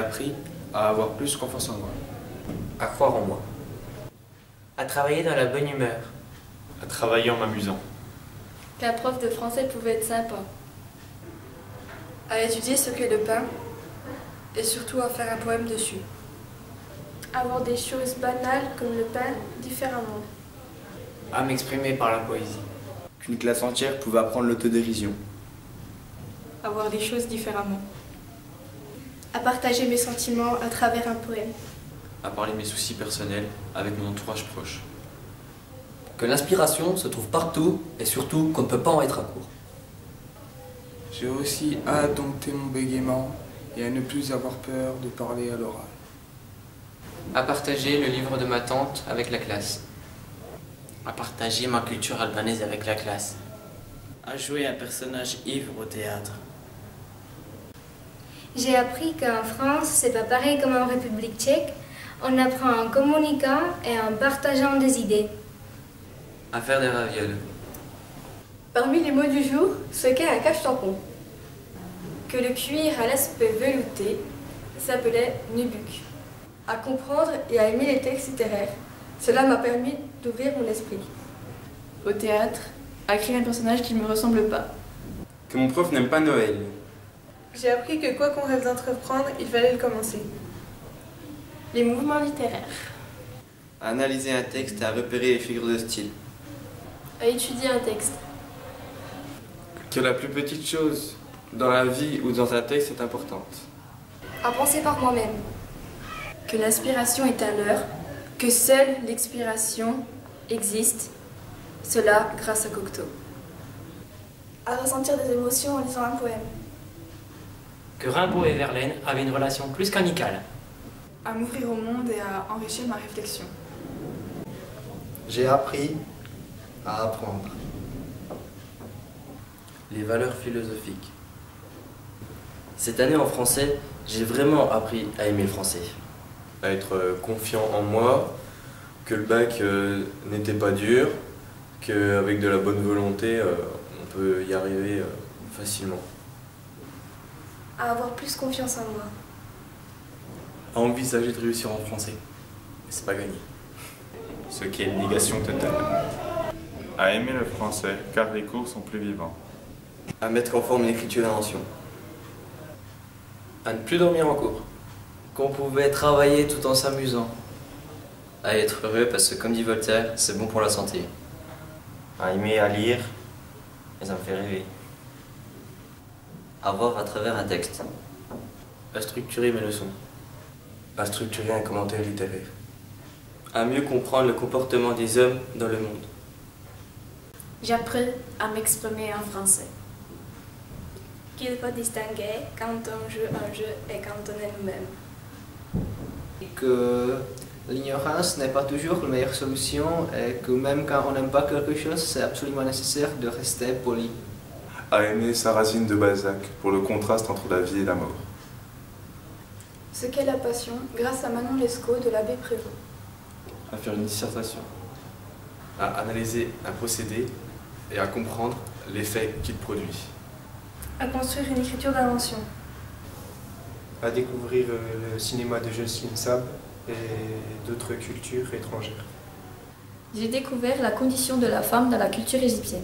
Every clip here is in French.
appris à avoir plus confiance en moi. À croire en moi. À travailler dans la bonne humeur. À travailler en m'amusant. Qu'un prof de français pouvait être sympa. À étudier ce qu'est le pain et surtout à faire un poème dessus. À voir des choses banales comme le pain différemment. À m'exprimer par la poésie. Qu'une classe entière pouvait apprendre l'autodérision. À voir des choses différemment. À partager mes sentiments à travers un poème. À parler de mes soucis personnels avec mon entourage proche. Que l'inspiration se trouve partout et surtout qu'on ne peut pas en être à court. J'ai aussi à dompter mon bégaiement et à ne plus avoir peur de parler à l'oral. À partager le livre de ma tante avec la classe. À partager ma culture albanaise avec la classe. À jouer un personnage ivre au théâtre. J'ai appris qu'en France, c'est pas pareil comme en République tchèque. On apprend en communiquant et en partageant des idées. À faire des ravioles. Parmi les mots du jour, ce qu'est un cache-tampon. Que le cuir à l'aspect velouté s'appelait nubuck. À comprendre et à aimer les textes littéraires. Cela m'a permis d'ouvrir mon esprit. Au théâtre, à créer un personnage qui ne me ressemble pas. Que mon prof n'aime pas Noël. J'ai appris que quoi qu'on rêve d'entreprendre, il fallait le commencer. Les mouvements littéraires. À analyser un texte et à repérer les figures de style. À étudier un texte. Que la plus petite chose dans la vie ou dans un texte est importante. À penser par moi-même. Que l'inspiration est un leurre, que seule l'expiration existe, cela grâce à Cocteau. À ressentir des émotions en lisant un poème. Que Rimbaud et Verlaine avaient une relation plus qu'amicale. À m'ouvrir au monde et à enrichir ma réflexion. J'ai appris à apprendre. Les valeurs philosophiques. Cette année en français, j'ai vraiment appris à aimer le français. À être confiant en moi, que le bac n'était pas dur, qu'avec de la bonne volonté, on peut y arriver facilement. À avoir plus confiance en moi. À envisager de réussir en français. Mais c'est pas gagné. Ce qui est une négation totale. À aimer le français, car les cours sont plus vivants. À mettre en forme une écriture d'invention. À ne plus dormir en cours. Qu'on pouvait travailler tout en s'amusant. À être heureux parce que comme dit Voltaire, c'est bon pour la santé. À aimer à lire, et ça me fait rêver. À voir à travers un texte. À structurer mes leçons. À structurer un commentaire littéraire. À mieux comprendre le comportement des hommes dans le monde. J'apprends à m'exprimer en français. Qu'il faut distinguer quand on joue un jeu et quand on est nous-mêmes. Que l'ignorance n'est pas toujours la meilleure solution et que même quand on n'aime pas quelque chose, c'est absolument nécessaire de rester poli. À aimer Sarrasine de Balzac pour le contraste entre la vie et la mort. Ce qu'est la passion, grâce à Manon Lescaut de l'abbé Prévost. À faire une dissertation. À analyser un procédé et à comprendre l'effet qu'il produit. À construire une écriture d'invention. À découvrir le cinéma de Jocelyne Sab et d'autres cultures étrangères. J'ai découvert la condition de la femme dans la culture égyptienne.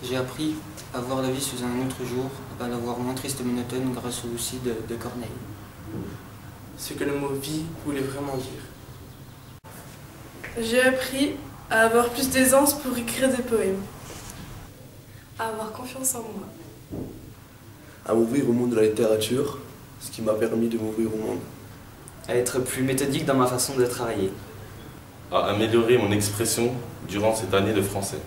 J'ai appris à voir la vie sous un autre jour, à la voir moins triste et monotone grâce au aussi de Corneille. Ce que le mot vie voulait vraiment dire. J'ai appris à avoir plus d'aisance pour écrire des poèmes. À avoir confiance en moi. À m'ouvrir au monde de la littérature, ce qui m'a permis de m'ouvrir au monde. À être plus méthodique dans ma façon de travailler. À améliorer mon expression durant cette année de français.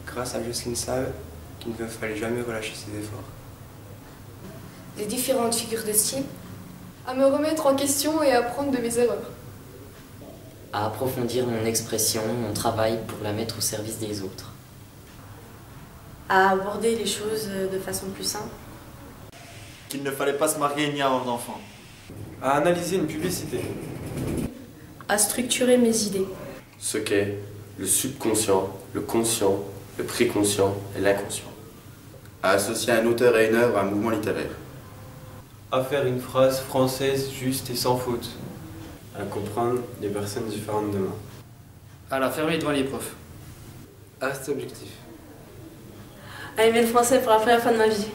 Grâce à Jocelyne Sab, qu'il ne fallait jamais relâcher ses efforts. Des différentes figures de style. À me remettre en question et à apprendre de mes erreurs. À approfondir mon expression, mon travail pour la mettre au service des autres. À aborder les choses de façon plus simple. Qu'il ne fallait pas se marier ni avoir d'enfants. À analyser une publicité. À structurer mes idées. Ce qu'est le subconscient, le conscient, le préconscient et l'inconscient. À associer un auteur et une œuvre à un mouvement littéraire. À faire une phrase française juste et sans faute. À comprendre les personnes différentes de moi. À la fermer devant les profs. À rester objectif. À aimer le français pour la première fois de ma vie.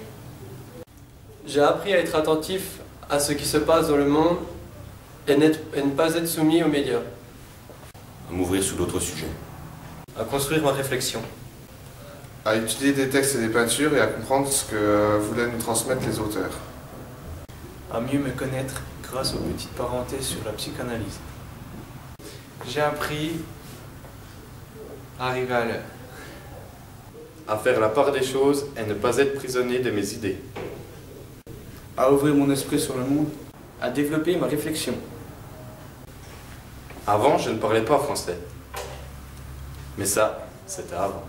J'ai appris à être attentif à ce qui se passe dans le monde et ne pas être soumis aux médias. À m'ouvrir sur d'autres sujets. À construire ma réflexion. À étudier des textes et des peintures et à comprendre ce que voulaient nous transmettre les auteurs. À mieux me connaître grâce aux petites parenthèses sur la psychanalyse. J'ai appris à arriver à l'heure. À faire la part des choses et ne pas être prisonnier de mes idées. À ouvrir mon esprit sur le monde. À développer ma réflexion. Avant, je ne parlais pas français. Mais ça, c'était avant.